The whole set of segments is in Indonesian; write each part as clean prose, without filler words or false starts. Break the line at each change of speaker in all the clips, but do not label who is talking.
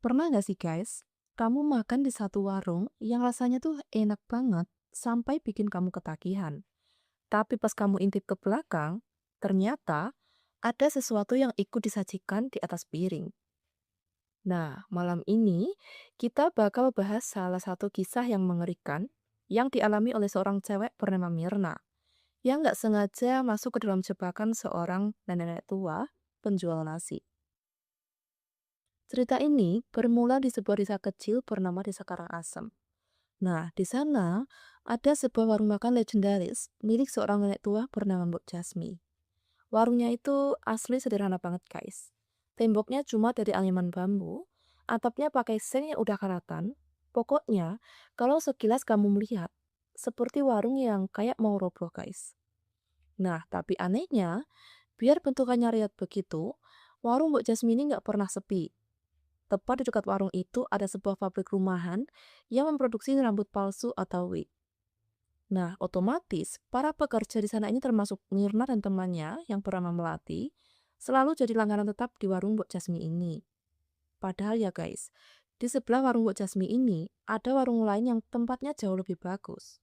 Pernah nggak sih guys, kamu makan di satu warung yang rasanya tuh enak banget sampai bikin kamu ketagihan. Tapi pas kamu intip ke belakang, ternyata ada sesuatu yang ikut disajikan di atas piring. Nah, malam ini kita bakal bahas salah satu kisah yang mengerikan yang dialami oleh seorang cewek bernama Mirna yang nggak sengaja masuk ke dalam jebakan seorang nenek tua penjual nasi. Cerita ini bermula di sebuah desa kecil bernama Desa Karangasem. Nah, di sana ada sebuah warung makan legendaris milik seorang nenek tua bernama Mbok Jasmi. Warungnya itu asli sederhana banget, guys. Temboknya cuma dari anyaman bambu, atapnya pakai seng yang udah karatan. Pokoknya, kalau sekilas kamu melihat, seperti warung yang kayak mau roboh, guys. Nah, tapi anehnya, biar bentukannya riat begitu, warung Mbok Jasmi ini nggak pernah sepi. Tepat di dekat warung itu ada sebuah pabrik rumahan yang memproduksi rambut palsu atau wig. Nah, otomatis para pekerja di sana ini termasuk Mirna dan temannya yang bernama Melati, selalu jadi langganan tetap di warung Mbok Jasmi ini. Padahal ya guys, di sebelah warung Mbok Jasmi ini ada warung lain yang tempatnya jauh lebih bagus.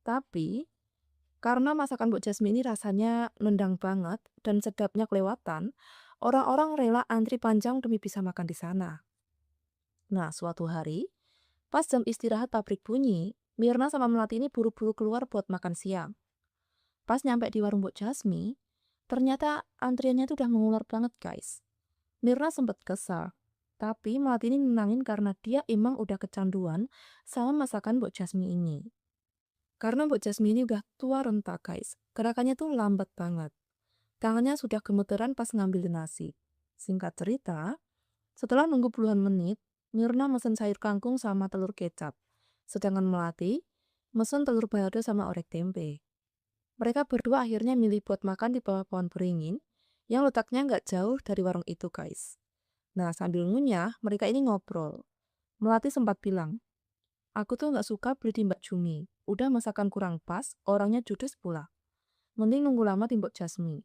Tapi, karena masakan Mbok Jasmi ini rasanya nendang banget dan sedapnya kelewatan, orang-orang rela antri panjang demi bisa makan di sana. Nah, suatu hari, pas jam istirahat pabrik bunyi, Mirna sama Melati ini buru-buru keluar buat makan siang. Pas nyampe di warung Mbok Jasmi, ternyata antriannya itu udah mengular banget guys. Mirna sempet kesal, tapi Melati ini nenangin karena dia emang udah kecanduan sama masakan Mbok Jasmi ini. Karena Mbok Jasmi ini udah tua renta guys, gerakannya tuh lambat banget. Tangannya sudah gemeteran pas ngambil nasi. Singkat cerita, setelah nunggu puluhan menit, Mirna mesen sayur kangkung sama telur kecap. Sedangkan Melati mesen telur balado sama orek tempe. Mereka berdua akhirnya milih buat makan di bawah pohon beringin yang letaknya nggak jauh dari warung itu guys. Nah sambil ngunyah, mereka ini ngobrol. Melati sempat bilang, aku tuh nggak suka beli di Mbak Jumi. Udah masakan kurang pas, orangnya judes pula. Mending nunggu lama di Mbok Jasmi.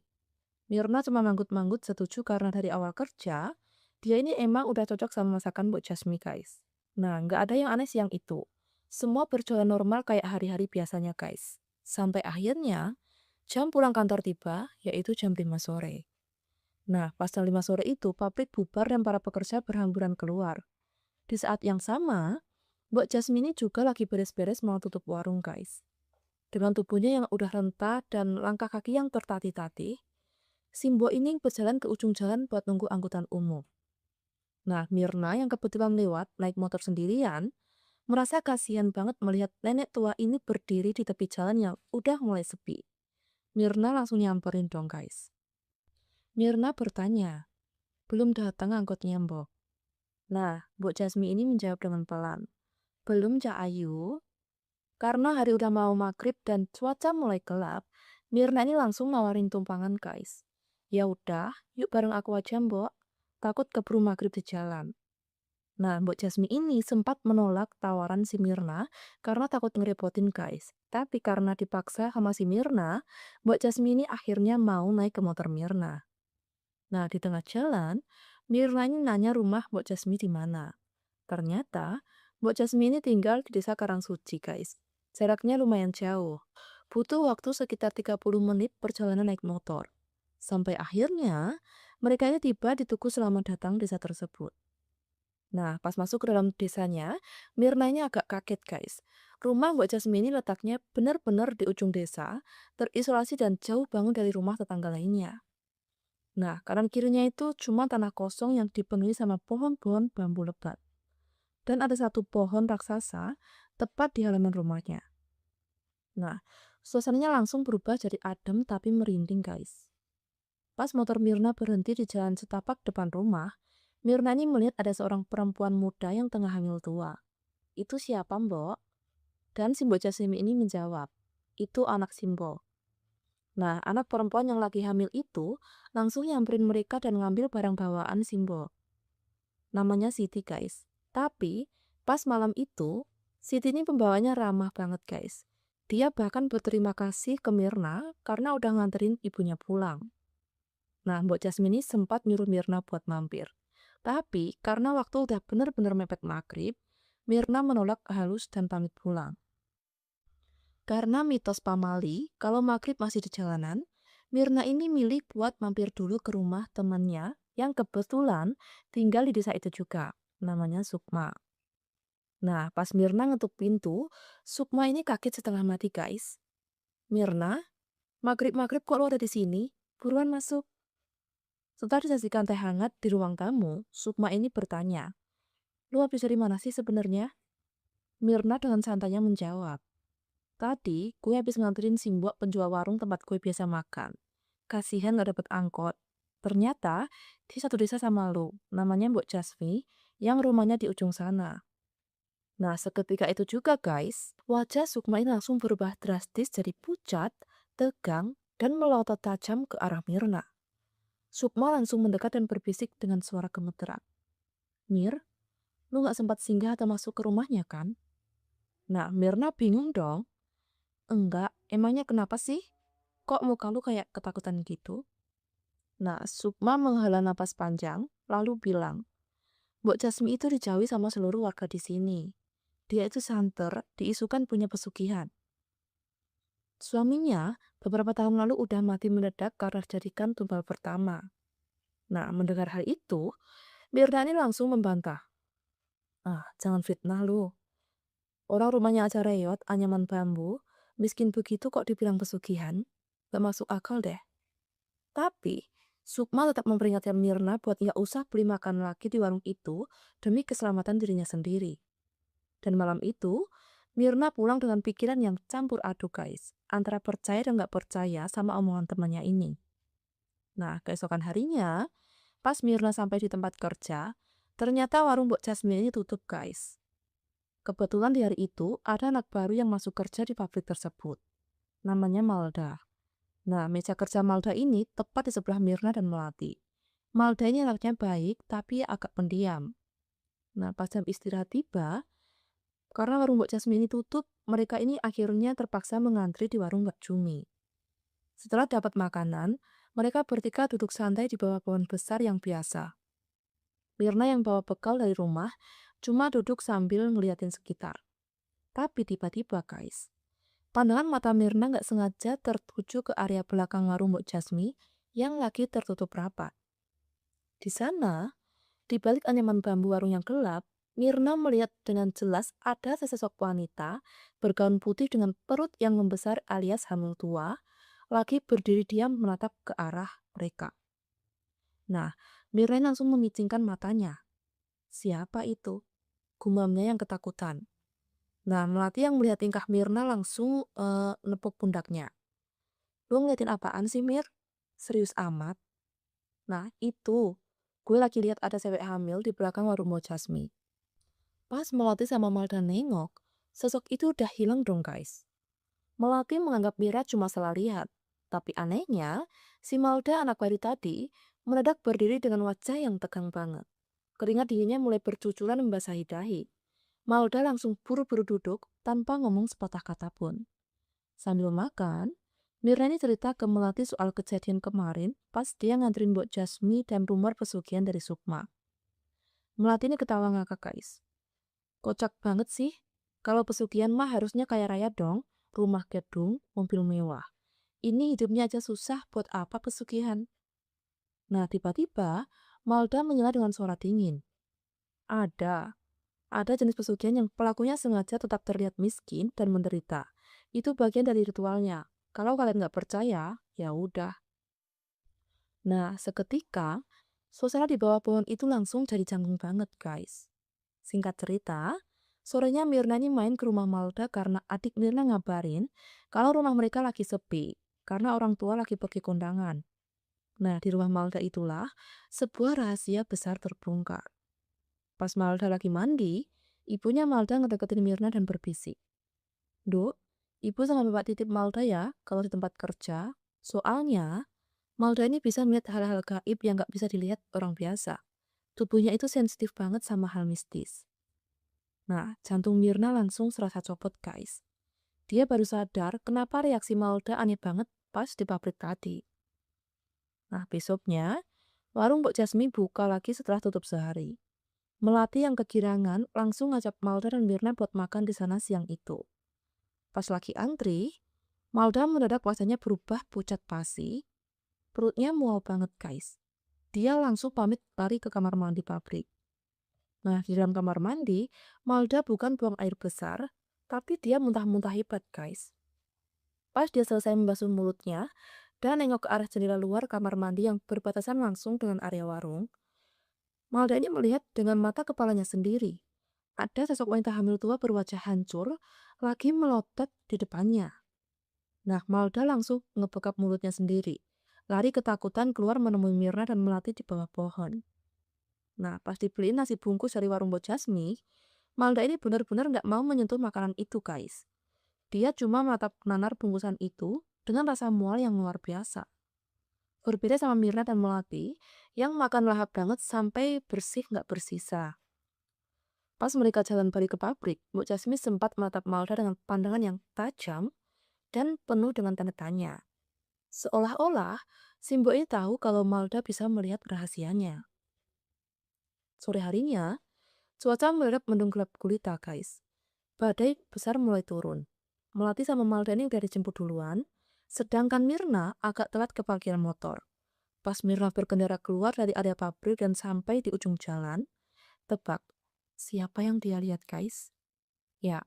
Mirna cuma manggut-manggut setuju karena dari awal kerja, dia ini emang udah cocok sama masakan Mbok Jasmi guys. Nah, nggak ada yang aneh siang itu. Semua berjalan normal kayak hari-hari biasanya guys. Sampai akhirnya, jam pulang kantor tiba, yaitu jam 5 sore. Nah, pas jam 5 sore itu, pabrik bubar dan para pekerja berhamburan keluar. Di saat yang sama, Mbok Jasmi ini juga lagi beres-beres mau tutup warung guys. Dengan tubuhnya yang udah renta dan langkah kaki yang tertatih-tatih, Simbo ini berjalan ke ujung jalan buat nunggu angkutan umum. Nah, Mirna yang kebetulan lewat naik motor sendirian, merasa kasihan banget melihat nenek tua ini berdiri di tepi jalan yang udah mulai sepi. Mirna langsung nyamperin dong guys. Mirna bertanya, belum datang angkotnya Mbok. Nah, Mbok Jasmi ini menjawab dengan pelan, belum Cak Ayu. Karena hari udah mau maghrib dan cuaca mulai gelap, Mirna ini langsung nawarin tumpangan guys. Ya udah, yuk bareng aku aja Mbok. Takut keburu maghrib di jalan. Nah, Mbok Jasmi ini sempat menolak tawaran si Mirna karena takut ngerepotin guys. Tapi karena dipaksa sama si Mirna, Mbok Jasmi ini akhirnya mau naik ke motor Mirna. Nah, di tengah jalan, Mirna ini nanya rumah Mbok Jasmi di mana. Ternyata, Mbok Jasmi ini tinggal di desa Karangsuci guys. Jaraknya lumayan jauh. Butuh waktu sekitar 30 menit perjalanan naik motor. Sampai akhirnya, mereka ini tiba di Tugu Selamat Datang desa tersebut. Nah, pas masuk ke dalam desanya, Mirna ini agak kaget guys. Rumah Mbak Jasmine ini letaknya benar-benar di ujung desa, terisolasi dan jauh banget dari rumah tetangga lainnya. Nah, kanan kirinya itu cuma tanah kosong yang dipenuhi sama pohon-pohon bambu lebat. Dan ada satu pohon raksasa tepat di halaman rumahnya. Nah, suasananya langsung berubah jadi adem tapi merinding guys. Pas motor Mirna berhenti di jalan setapak depan rumah, Mirna ini melihat ada seorang perempuan muda yang tengah hamil tua. Itu siapa, Mbok? Dan Simbo Jasimi ini menjawab, itu anak Simbo. Nah, anak perempuan yang lagi hamil itu langsung nyamperin mereka dan ngambil barang bawaan Simbo. Namanya Siti, guys. Tapi, pas malam itu, Siti ini pembawanya ramah banget, guys. Dia bahkan berterima kasih ke Mirna karena udah nganterin ibunya pulang. Nah, Mbok Jasmine ini sempat nyuruh Mirna buat mampir. Tapi karena waktu udah bener-bener mepet maghrib, Mirna menolak halus dan pamit pulang. Karena mitos pamali, kalau maghrib masih di jalanan, Mirna ini milih buat mampir dulu ke rumah temannya yang kebetulan tinggal di desa itu juga, namanya Sukma. Nah, pas Mirna ngetuk pintu, Sukma ini kaget setengah mati, guys. Mirna, maghrib-maghrib kok lo ada di sini? Buruan masuk. Setelah disajikan teh hangat di ruang tamu, Sukma ini bertanya, "Lu habis dari mana sih sebenarnya?" Mirna dengan santainya menjawab, "Tadi gue habis nganterin si mbok penjual warung tempat gue biasa makan. Kasihan gak dapet angkot. Ternyata di satu desa sama lu, namanya Mbok Jasmi, yang rumahnya di ujung sana." Nah, seketika itu juga guys, wajah Sukma ini langsung berubah drastis jadi pucat, tegang, dan melotot tajam ke arah Mirna. Sukma langsung mendekat dan berbisik dengan suara gemeteran. "Mir, lu gak sempat singgah atau masuk ke rumahnya kan?" Nah, Mirna bingung dong. "Enggak, emangnya kenapa sih? Kok muka lu kayak ketakutan gitu?" Nah, Sukma menghela napas panjang, lalu bilang, "Mbok Jasmi itu dijauhi sama seluruh warga di sini. Dia itu santer, diisukan punya pesugihan. Suaminya beberapa tahun lalu udah mati mendadak karena dijadikan tumbal pertama." Nah, mendengar hal itu, Mirna ini langsung membantah. "Ah, jangan fitnah lu. Orang rumahnya aja reot, anyaman bambu, miskin begitu kok dibilang pesugihan? Gak masuk akal deh." Tapi, Sukma tetap memperingatkan Mirna buat nggak usah beli makan lagi di warung itu demi keselamatan dirinya sendiri. Dan malam itu, Mirna pulang dengan pikiran yang campur aduk guys, antara percaya dan nggak percaya sama omongan temannya ini. Nah, keesokan harinya, pas Mirna sampai di tempat kerja, ternyata warung Mbok Jasmine ini tutup guys. Kebetulan di hari itu, ada anak baru yang masuk kerja di pabrik tersebut. Namanya Malda. Nah, meja kerja Malda ini tepat di sebelah Mirna dan Melati. Malda ini anaknya baik, tapi agak pendiam. Nah, pas jam istirahat tiba, karena warung Mbok Jasmine ini tutup, mereka ini akhirnya terpaksa mengantri di warung Mbak Jumi. Setelah dapat makanan, mereka bertiga duduk santai di bawah pohon besar yang biasa. Mirna yang bawa bekal dari rumah cuma duduk sambil ngeliatin sekitar. Tapi tiba-tiba guys, pandangan mata Mirna nggak sengaja tertuju ke area belakang warung Mbok Jasmi yang lagi tertutup rapat. Di sana, di balik anyaman bambu warung yang gelap, Mirna melihat dengan jelas ada sesosok wanita bergaun putih dengan perut yang membesar alias hamil tua, lagi berdiri diam menatap ke arah mereka. Nah, Mirna langsung memicingkan matanya. "Siapa itu?" gumamnya yang ketakutan. Nah, Melati yang melihat tingkah Mirna langsung nepuk pundaknya. "Lu ngeliatin apaan sih, Mir? Serius amat?" Nah, itu. Gue lagi lihat ada cewek hamil di belakang warung Mo Jasmi. Pas Melati sama Malda nengok, sosok itu udah hilang dong, guys. Melati menganggap Mira cuma salah lihat. Tapi anehnya, si Malda anak bayi tadi mendadak berdiri dengan wajah yang tegang banget. Keringat dinginnya mulai bercucuran membasahi dahi. Malda langsung buru-buru duduk tanpa ngomong sepatah kata pun. Sambil makan, Mirna ini cerita ke Melati soal kejadian kemarin pas dia nganterin Mbok Jasmi dan rumor pesugihan dari Sukma. Melati ini ketawa ngakak guys. "Kocak banget sih. Kalau pesugihan mah harusnya kaya raya dong. Rumah gedung, mobil mewah. Ini hidupnya aja susah, buat apa pesugihan?" Nah, tiba-tiba Malda menyela dengan suara dingin. Ada. Ada jenis pesugihan yang pelakunya sengaja tetap terlihat miskin dan menderita. Itu bagian dari ritualnya. Kalau kalian nggak percaya, ya udah. Nah, seketika, suasana di bawah pohon itu langsung jadi canggung banget, guys. Singkat cerita, sorenya Mirna ini main ke rumah Malda karena adik Mirna ngabarin kalau rumah mereka lagi sepi, karena orang tua lagi pergi kondangan. Nah, di rumah Malda itulah sebuah rahasia besar terbongkar. Pas Malda lagi mandi, ibunya Malda ngedeketin Mirna dan berbisik, "Duk, ibu sama bapak titip Malda ya kalau di tempat kerja. Soalnya, Malda ini bisa melihat hal-hal gaib yang gak bisa dilihat orang biasa. Tubuhnya itu sensitif banget sama hal mistis." Nah, jantung Mirna langsung serasa copot, guys. Dia baru sadar kenapa reaksi Malda aneh banget pas di pabrik tadi. Nah, besoknya, Warung Mbok Jasmi buka lagi setelah tutup sehari. Melati yang kegirangan langsung ngajak Malda dan Mirna buat makan di sana siang itu. Pas lagi antri, Malda mendadak wajahnya berubah pucat pasi. Perutnya mual banget guys. Dia langsung pamit lari ke kamar mandi pabrik. Nah, di dalam kamar mandi, Malda bukan buang air besar, tapi dia muntah-muntah hebat guys. Pas dia selesai membasuh mulutnya dan nengok ke arah jendela luar kamar mandi yang berbatasan langsung dengan area warung, Malda ini melihat dengan mata kepalanya sendiri. Ada sosok wanita hamil tua berwajah hancur lagi melotot di depannya. Nah, Malda langsung ngebekap mulutnya sendiri. Lari ketakutan keluar menemui Mirna dan Melati di bawah pohon. Nah, pas dibeliin nasi bungkus dari warung Mbok Jasmi, Malda ini benar-benar nggak mau menyentuh makanan itu, guys. Dia cuma menatap nanar bungkusan itu dengan rasa mual yang luar biasa. Berbeda sama Mirna dan Melati, yang makan lahap banget sampai bersih nggak bersisa. Pas mereka jalan balik ke pabrik, Mbok Jasmi sempat menatap Malda dengan pandangan yang tajam dan penuh dengan tanda tanya. Seolah-olah, si Mbok ini tahu kalau Malda bisa melihat rahasianya. Sore harinya, cuaca mendadak mendung gelap gulita, guys. Badai besar mulai turun. Melati sama Malda ini udah dijemput duluan, sedangkan Mirna agak telat ke parkiran motor. Pas Mirna berkendara keluar dari area pabrik dan sampai di ujung jalan, tebak, siapa yang dia lihat, guys? Ya,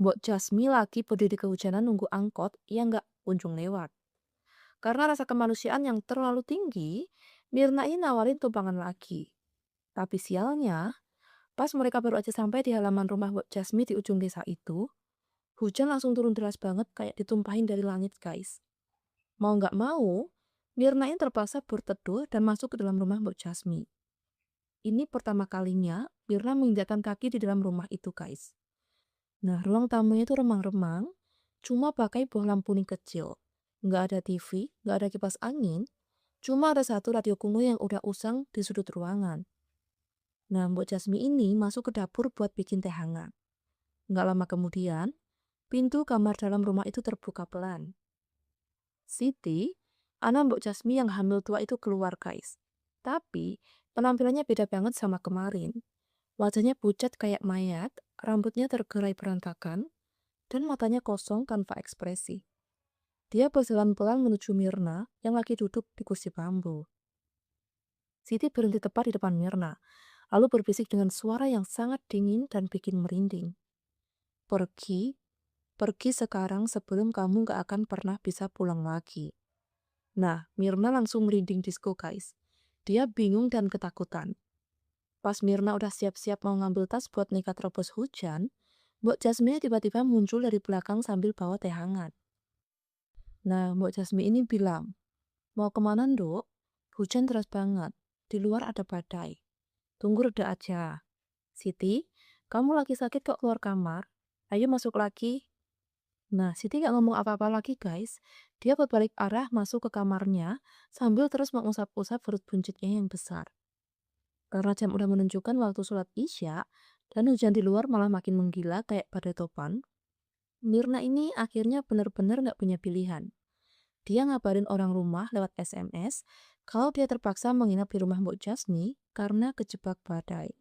Mbok Jasmi lagi berdiri kehujanan nunggu angkot yang nggak kunjung lewat. Karena rasa kemanusiaan yang terlalu tinggi, Mirna ini nawarin tumpangan lagi. Tapi sialnya, pas mereka baru aja sampai di halaman rumah Mbok Jasmi di ujung desa itu, hujan langsung turun deras banget kayak ditumpahin dari langit, guys. Mau nggak mau, Mirna ini terpaksa berteduh dan masuk ke dalam rumah Mbok Jasmi. Ini pertama kalinya Mirna menginjakkan kaki di dalam rumah itu, guys. Nah, ruang tamunya itu remang-remang, cuma pakai buah lampu ning kecil. Nggak ada TV, nggak ada kipas angin, cuma ada satu radio kumuh yang udah usang di sudut ruangan. Nah, Mbok Jasmi ini masuk ke dapur buat bikin teh hangat. Nggak lama kemudian, pintu kamar dalam rumah itu terbuka pelan. Siti, anak Mbok Jasmi yang hamil tua itu keluar, guys. Tapi, penampilannya beda banget sama kemarin. Wajahnya pucat kayak mayat, rambutnya tergerai berantakan, dan matanya kosong tanpa ekspresi. Dia berjalan pelan menuju Mirna yang lagi duduk di kursi bambu. Siti berhenti tepat di depan Mirna, lalu berbisik dengan suara yang sangat dingin dan bikin merinding. Pergi, pergi sekarang sebelum kamu gak akan pernah bisa pulang lagi. Nah, Mirna langsung merinding disco, guys. Dia bingung dan ketakutan. Pas Mirna udah siap-siap mau ngambil tas buat nekat terobos hujan, Mbok Jasmine tiba-tiba muncul dari belakang sambil bawa teh hangat. Nah, Mbok Jasmine ini bilang, mau kemana, Nduk? Hujan deras banget. Di luar ada badai. Tunggu reda aja. Siti, kamu lagi sakit kok keluar kamar? Ayo masuk lagi. Nah, Siti gak ngomong apa-apa lagi, guys. Dia berbalik arah masuk ke kamarnya sambil terus mengusap-usap perut buncitnya yang besar. Karena jam udah menunjukkan waktu sholat Isya dan hujan di luar malah makin menggila kayak badai topan, Mirna ini akhirnya benar-benar gak punya pilihan. Dia ngabarin orang rumah lewat SMS kalau dia terpaksa menginap di rumah Mbok Jasmi karena kejebak badai.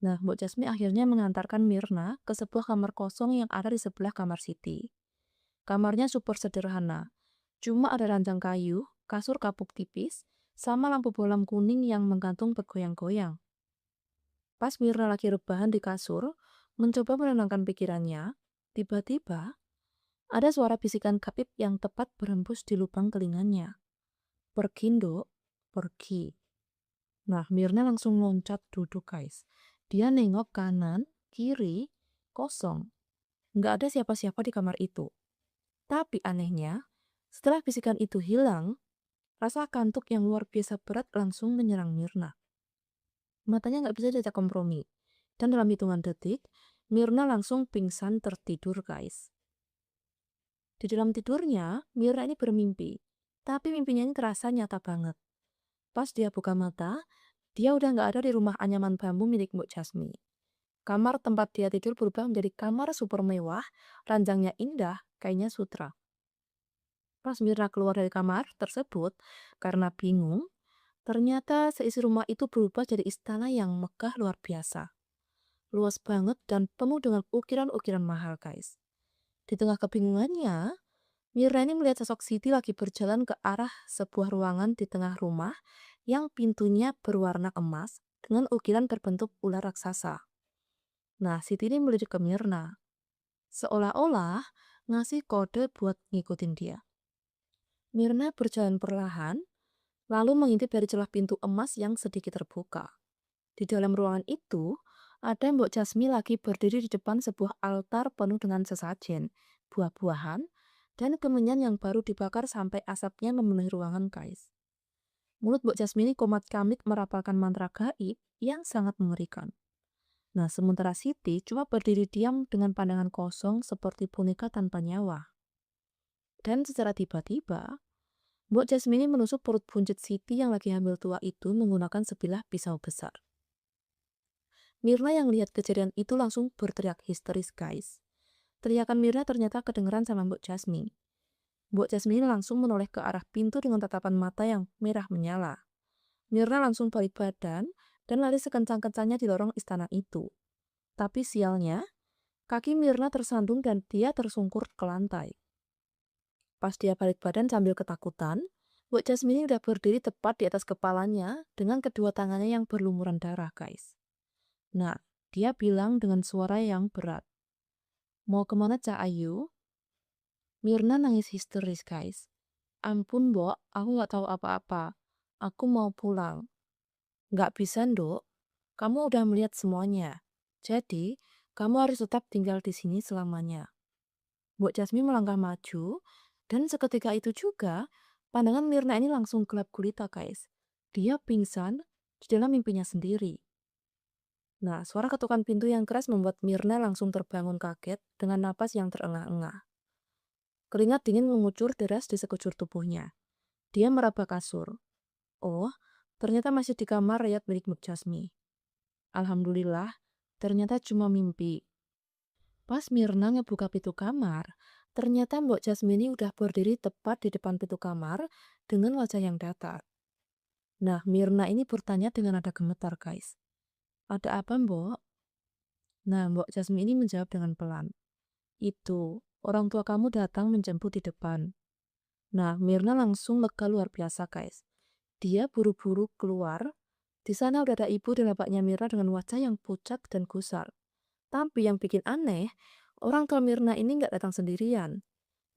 Nah, Mbok Jasmi akhirnya mengantarkan Mirna ke sebuah kamar kosong yang ada di sebelah kamar Siti. Kamarnya super sederhana, cuma ada ranjang kayu, kasur kapuk tipis, sama lampu bolam kuning yang menggantung bergoyang-goyang. Pas Mirna lagi rebahan di kasur, mencoba menenangkan pikirannya, tiba-tiba ada suara bisikan Kapip yang tepat berhembus di lubang telinganya. Pergi, Nduk, pergi. Nah, Mirna langsung loncat duduk, guys. Dia nengok kanan, kiri, kosong. Nggak ada siapa-siapa di kamar itu. Tapi anehnya, setelah bisikan itu hilang, rasa kantuk yang luar biasa berat langsung menyerang Mirna. Matanya nggak bisa diajak kompromi. Dan dalam hitungan detik, Mirna langsung pingsan tertidur, guys. Di dalam tidurnya, Mirna ini bermimpi. Tapi mimpinya ini terasa nyata banget. Pas dia buka mata, dia udah nggak ada di rumah anyaman bambu milik Mbok Jasmi. Kamar tempat dia tidur berubah menjadi kamar super mewah, ranjangnya indah, kayaknya sutra. Pas Mirna keluar dari kamar tersebut, karena bingung, Ternyata seisi rumah itu berubah jadi istana yang megah luar biasa. Luas banget dan penuh dengan ukiran-ukiran mahal, guys. Di tengah kebingungannya, Mirna ini melihat sosok Siti lagi berjalan ke arah sebuah ruangan di tengah rumah yang pintunya berwarna emas dengan ukiran berbentuk ular raksasa. Nah, Siti ini melirik ke Mirna, seolah-olah ngasih kode buat ngikutin dia. Mirna berjalan perlahan, lalu mengintip dari celah pintu emas yang sedikit terbuka. Di dalam ruangan itu, ada Mbok Jasmi lagi berdiri di depan sebuah altar penuh dengan sesajen, buah-buahan, dan kemenyan yang baru dibakar sampai asapnya memenuhi ruangan, guys. Mulut Mbok Jasmi ini komat-kamit merapalkan mantra gaib yang sangat mengerikan. Nah, sementara Siti cuma berdiri diam dengan pandangan kosong seperti boneka tanpa nyawa. Dan secara tiba-tiba, Mbok Jasmi ini menusuk perut buncit Siti yang lagi hamil tua itu menggunakan sebilah pisau besar. Mirna yang lihat kejadian itu langsung berteriak histeris, guys. Teriakan Mirna ternyata kedengeran sama Mbok Jasmi. Mbok Jasmi ini langsung menoleh ke arah pintu dengan tatapan mata yang merah menyala. Mirna langsung balik badan dan lari sekencang-kencangnya di lorong istana itu. Tapi sialnya, kaki Mirna tersandung dan dia tersungkur ke lantai. Pas dia balik badan sambil ketakutan, Mbok Jasmi ini udah berdiri tepat di atas kepalanya dengan kedua tangannya yang berlumuran darah, guys. Nah, dia bilang dengan suara yang berat, "Mau kemana, Cak Ayu?" Mirna nangis histeris, guys. "Ampun, Mbok, aku nggak tahu apa-apa. Aku mau pulang." "Nggak bisa, Nduk. Kamu udah melihat semuanya. Jadi, kamu harus tetap tinggal di sini selamanya." Mbok Jasmi melangkah maju, dan seketika itu juga, pandangan Mirna ini langsung gelap gulita, guys. Dia pingsan di dalam mimpinya sendiri. Nah, suara ketukan pintu yang keras membuat Mirna langsung terbangun kaget dengan napas yang terengah-engah. Keringat dingin mengucur deras di sekujur tubuhnya. Dia meraba kasur. Oh, ternyata masih di kamar Rayat milik Mbok Jasmi. Alhamdulillah, ternyata cuma mimpi. Pas Mirna ngebuka pintu kamar, ternyata Mbok Jasmi ini udah berdiri tepat di depan pintu kamar dengan wajah yang datar. Nah, Mirna ini bertanya dengan nada gemetar, guys. "Ada apa, Mbok?" Nah, Mbok Jasmi ini menjawab dengan pelan. "Itu, orang tua kamu datang menjemput di depan." Nah, Mirna langsung lega luar biasa, guys. Dia buru-buru keluar. Di sana udah ada ibu dan bapaknya Mirna dengan wajah yang pucat dan gusar. Tapi yang bikin aneh, orang tua Mirna ini nggak datang sendirian.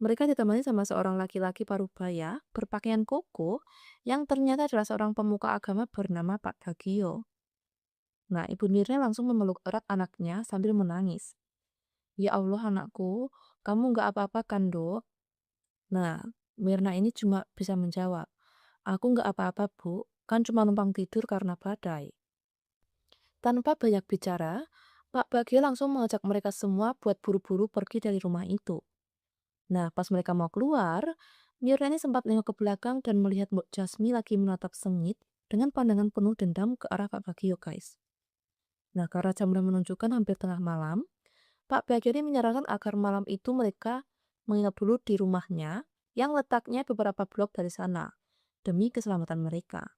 Mereka ditemani sama seorang laki-laki parubaya berpakaian koko yang ternyata adalah seorang pemuka agama bernama Pak Bagio. Nah, ibu Mirna langsung memeluk erat anaknya sambil menangis. "Ya Allah, anakku, kamu nggak apa-apa kan, Dok?" Nah, Mirna ini cuma bisa menjawab, "Aku nggak apa-apa, Bu. Kan cuma numpang tidur karena badai." Tanpa banyak bicara, Pak Bagio langsung mengajak mereka semua buat buru-buru pergi dari rumah itu. Nah, pas mereka mau keluar, Mirna ini sempat nengok ke belakang dan melihat Mbok Jasmi lagi menatap sengit dengan pandangan penuh dendam ke arah Pak Bagio, guys. Nah, karena jam udah menunjukkan hampir tengah malam, Pak Bagio ini menyarankan agar malam itu mereka menginap dulu di rumahnya yang letaknya beberapa blok dari sana, demi keselamatan mereka.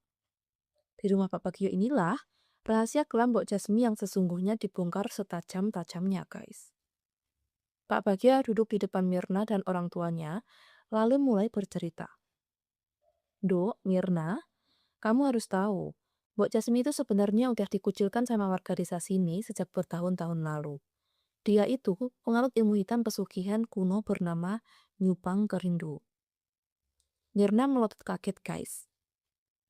Di rumah Pak Bagio inilah rahasia kelam Mbok Jasmi yang sesungguhnya dibongkar setajam-tajamnya, guys. Pak Bagio duduk di depan Mirna dan orang tuanya, lalu mulai bercerita. "Dok, Mirna, kamu harus tahu, Mbok Jasmi itu sebenarnya udah dikucilkan sama warga desa sini sejak bertahun-tahun lalu. Dia itu penganut ilmu hitam pesugihan kuno bernama Nyupang Kerindu." Mirna melotot kaget, guys.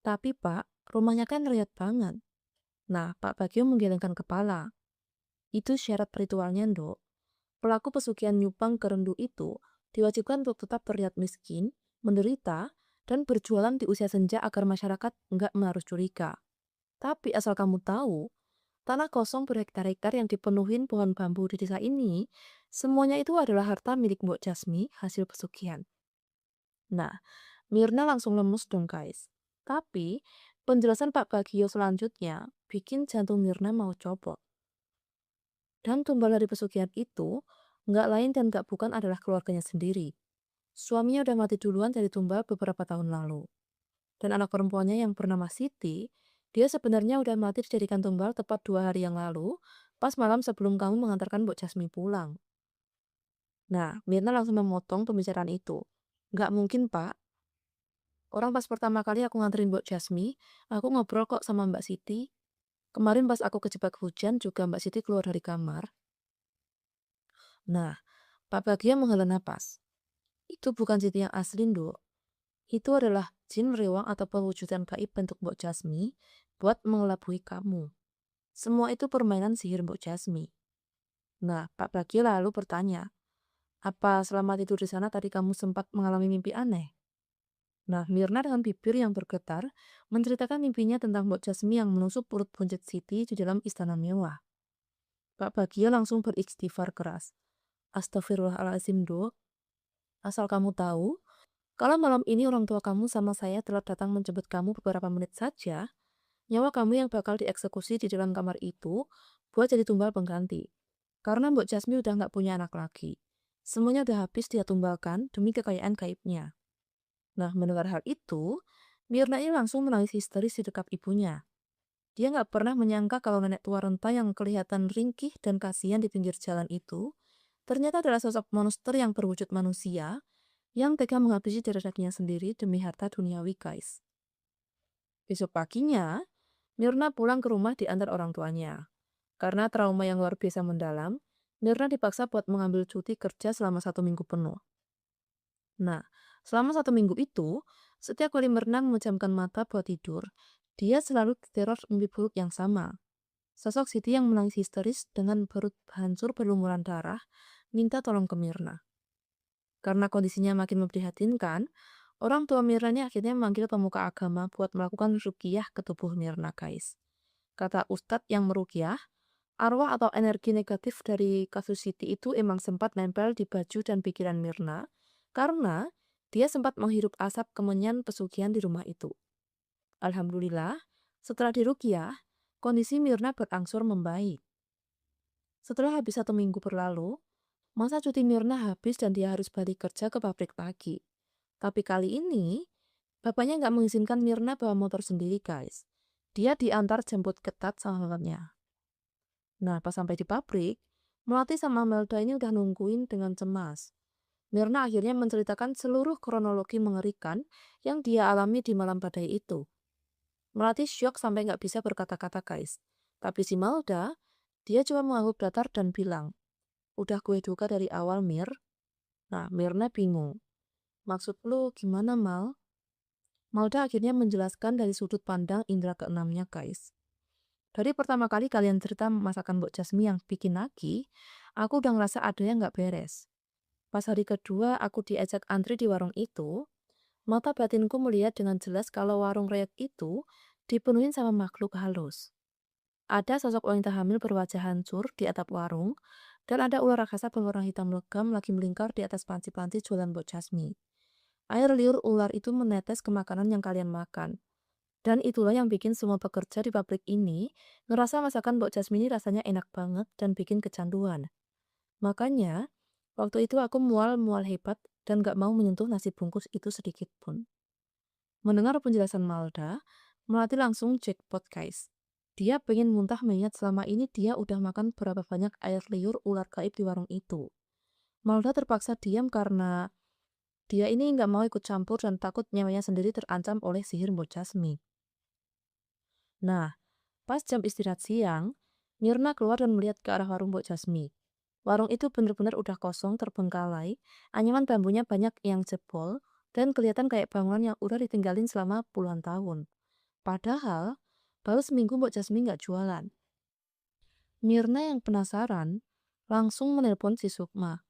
"Tapi Pak, rumahnya kan riat banget." Nah, Pak Bagio menggelengkan kepala. "Itu syarat ritualnya, Dok. Pelaku pesugihan Nyupang Kerindu itu diwajibkan untuk tetap terlihat miskin, menderita, dan berjualan di usia senja agar masyarakat nggak menaruh curiga. Tapi asal kamu tahu, tanah kosong berhektar-hektar yang dipenuhin pohon bambu di desa ini, semuanya itu adalah harta milik Mbok Jasmi hasil pesugihan." Nah, Mirna langsung lemes dong, guys. Tapi, penjelasan Pak Bagio selanjutnya bikin jantung Mirna mau copot. Dan tumbal dari pesugihan itu, nggak lain dan nggak bukan adalah keluarganya sendiri. Suaminya udah mati duluan dari tumbal beberapa tahun lalu. Dan anak perempuannya yang bernama Siti, dia sebenarnya udah mati dijadikan tumbal tepat 2 hari yang lalu, pas malam sebelum kamu mengantarkan Mbok Jasmi pulang. Nah, Mirna langsung memotong pembicaraan itu. Nggak mungkin, Pak. Orang pas pertama kali aku nganterin Mbok Jasmi, aku ngobrol kok sama Mbak Siti. Kemarin pas aku kejebak hujan juga Mbak Siti keluar dari kamar. Nah, Pak Bagia menghela napas. Itu bukan Siti yang asli, Nduk. Itu adalah jin rewang atau pewujudan gaib bentuk Mbok Jasmi buat mengelabui kamu. Semua itu permainan sihir Mbok Jasmi. Nah, Pak Bagia lalu bertanya, apa selama tidur di sana tadi kamu sempat mengalami mimpi aneh? Nah, Mirna dengan bibir yang bergetar menceritakan mimpinya tentang Mbok Jasmi yang menusuk perut buncit Siti di dalam istana mewah. Pak Bagia langsung beristighfar keras. Astagfirullahaladzim, Dok. Asal kamu tahu, kalau malam ini orang tua kamu sama saya telah datang menjemput kamu beberapa menit saja, nyawa kamu yang bakal dieksekusi di dalam kamar itu buat jadi tumbal pengganti. Karena Mbok Jasmi udah nggak punya anak lagi. Semuanya udah habis dia tumbalkan demi kekayaan gaibnya. Nah, mendengar hal itu, Mirna ini langsung menangis histeris di dekat ibunya. Dia nggak pernah menyangka kalau nenek tua renta yang kelihatan ringkih dan kasihan di pinggir jalan itu, ternyata adalah sosok monster yang berwujud manusia yang tega menghabisi diri-dirinya sendiri demi harta duniawi, guys. Besok paginya, Mirna pulang ke rumah diantar orang tuanya. Karena trauma yang luar biasa mendalam, Mirna dipaksa buat mengambil cuti kerja selama 1 minggu penuh. Nah, selama 1 minggu itu, setiap kali Mirna memejamkan mata buat tidur, dia selalu diteror mimpi buruk yang sama. Sosok Siti yang menangis histeris dengan perut hancur berlumuran darah, minta tolong ke Mirna. Karena kondisinya makin memprihatinkan, orang tua Mirna ini akhirnya memanggil pemuka agama buat melakukan ruqyah ke tubuh Mirna, guys. Kata Ustadz yang meruqyah, arwah atau energi negatif dari kasus Siti itu emang sempat nempel di baju dan pikiran Mirna karena dia sempat menghirup asap kemenyan pesugihan di rumah itu. Alhamdulillah, setelah diruqyah, kondisi Mirna berangsur membaik. Setelah habis 1 minggu berlalu, masa cuti Mirna habis dan dia harus balik kerja ke pabrik lagi. Tapi kali ini, bapaknya nggak mengizinkan Mirna bawa motor sendiri, guys. Dia diantar jemput ketat sama mamanya. Nah, pas sampai di pabrik, Melati sama Melda ini udah nungguin dengan cemas. Mirna akhirnya menceritakan seluruh kronologi mengerikan yang dia alami di malam badai itu. Melati syok sampai nggak bisa berkata-kata, guys. Tapi si Melda, dia cuma mengangguk datar dan bilang, udah gue duga dari awal, Mir. Nah, Mirna bingung. Maksud lu gimana, Mal? Melda akhirnya menjelaskan dari sudut pandang indera keenamnya, guys. Dari pertama kali kalian cerita masakan Mbok Jasmi yang bikin nagih, aku udah ngerasa ada yang nggak beres. Pas hari kedua aku diajak antri di warung itu, mata batinku melihat dengan jelas kalau warung reyek itu dipenuhi sama makhluk halus. Ada sosok wanita hamil berwajah hancur di atap warung, dan ada ular raksasa berwarna hitam legam lagi melingkar di atas panci-panci jualan Mbok Jasmi. Air liur ular itu menetes ke makanan yang kalian makan. Dan itulah yang bikin semua pekerja di pabrik ini ngerasa masakan Mbok Jasmi ini rasanya enak banget dan bikin kecanduan. Makanya, waktu itu aku mual-mual hebat dan gak mau menyentuh nasi bungkus itu sedikit pun. Mendengar penjelasan Malda, Melati langsung jackpot, guys. Dia pengen muntah mengingat selama ini dia udah makan berapa banyak air liur ular gaib di warung itu. Malda terpaksa diam karena dia ini nggak mau ikut campur dan takut nyawanya sendiri terancam oleh sihir Mbok Jasmi. Nah, pas jam istirahat siang, Mirna keluar dan melihat ke arah warung Mbok Jasmi. Warung itu benar-benar udah kosong, terbengkalai, anyaman bambunya banyak yang jebol, dan kelihatan kayak bangunan yang udah ditinggalin selama puluhan tahun. Padahal, baru seminggu Mbok Jasmi nggak jualan. Mirna yang penasaran, langsung menelpon si Sukma.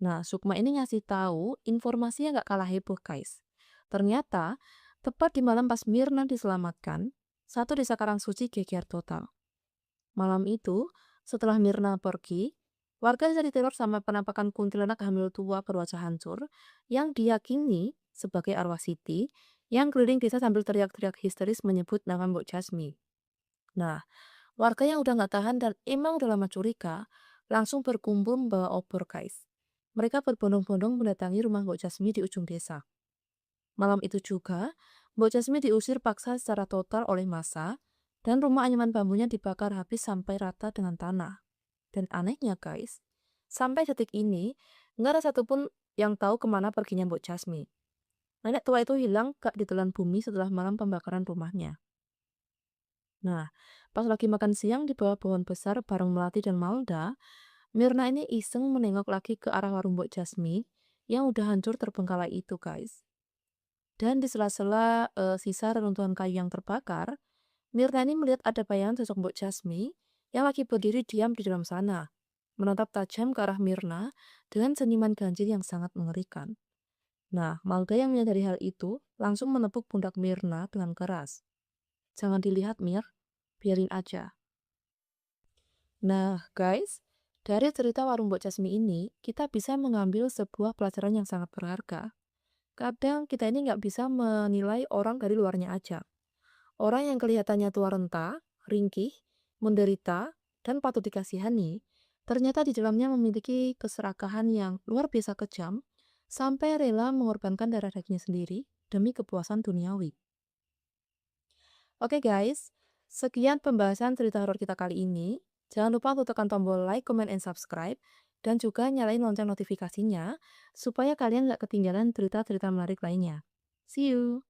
Nah, Sukma ini ngasih tahu informasi yang nggak kalah heboh, guys. Ternyata, tepat di malam pas Mirna diselamatkan, satu desa Karangsuci geger total. Malam itu, setelah Mirna pergi, warga desa diteror sama penampakan kuntilanak hamil tua berwajah hancur yang diyakini sebagai arwah Siti yang keliling desa sambil teriak-teriak histeris menyebut nama Mbok Jasmi. Nah, warga yang udah nggak tahan dan emang udah lama curiga, langsung berkumpul membawa obor, guys. Mereka berbondong-bondong mendatangi rumah Mbok Jasmi di ujung desa. Malam itu juga, Mbok Jasmine diusir paksa secara total oleh massa, dan rumah anyaman bambunya dibakar habis sampai rata dengan tanah. Dan anehnya guys, sampai detik ini, nggak ada satupun yang tahu kemana perginya Mbok Jasmine. Nenek tua itu hilang gak ditelan bumi setelah malam pembakaran rumahnya. Nah, pas lagi makan siang di bawah pohon besar bareng Melati dan Malda, Mirna ini iseng menengok lagi ke arah warung Mbok Jasmine yang udah hancur terbengkalai itu guys. Dan di sela-sela sisa reruntuhan kayu yang terbakar, Mirna ini melihat ada bayangan sosok Mbok Jasmine yang lagi berdiri diam di dalam sana, menatap tajam ke arah Mirna dengan senyuman ganjil yang sangat mengerikan. Nah, Malda yang menyadari hal itu langsung menepuk pundak Mirna dengan keras. Jangan dilihat, Mir. Biarin aja. Nah, guys, dari cerita warung Mbok Jasmine ini, kita bisa mengambil sebuah pelajaran yang sangat berharga. Kadang kita ini nggak bisa menilai orang dari luarnya aja. Orang yang kelihatannya tua renta, ringkih, menderita, dan patut dikasihani, ternyata di dalamnya memiliki keserakahan yang luar biasa kejam, sampai rela mengorbankan darah dagingnya sendiri demi kepuasan duniawi. Oke guys, sekian pembahasan cerita horor kita kali ini. Jangan lupa untuk tekan tombol like, comment, and subscribe, dan juga nyalain lonceng notifikasinya, supaya kalian nggak ketinggalan cerita-cerita menarik lainnya. See you!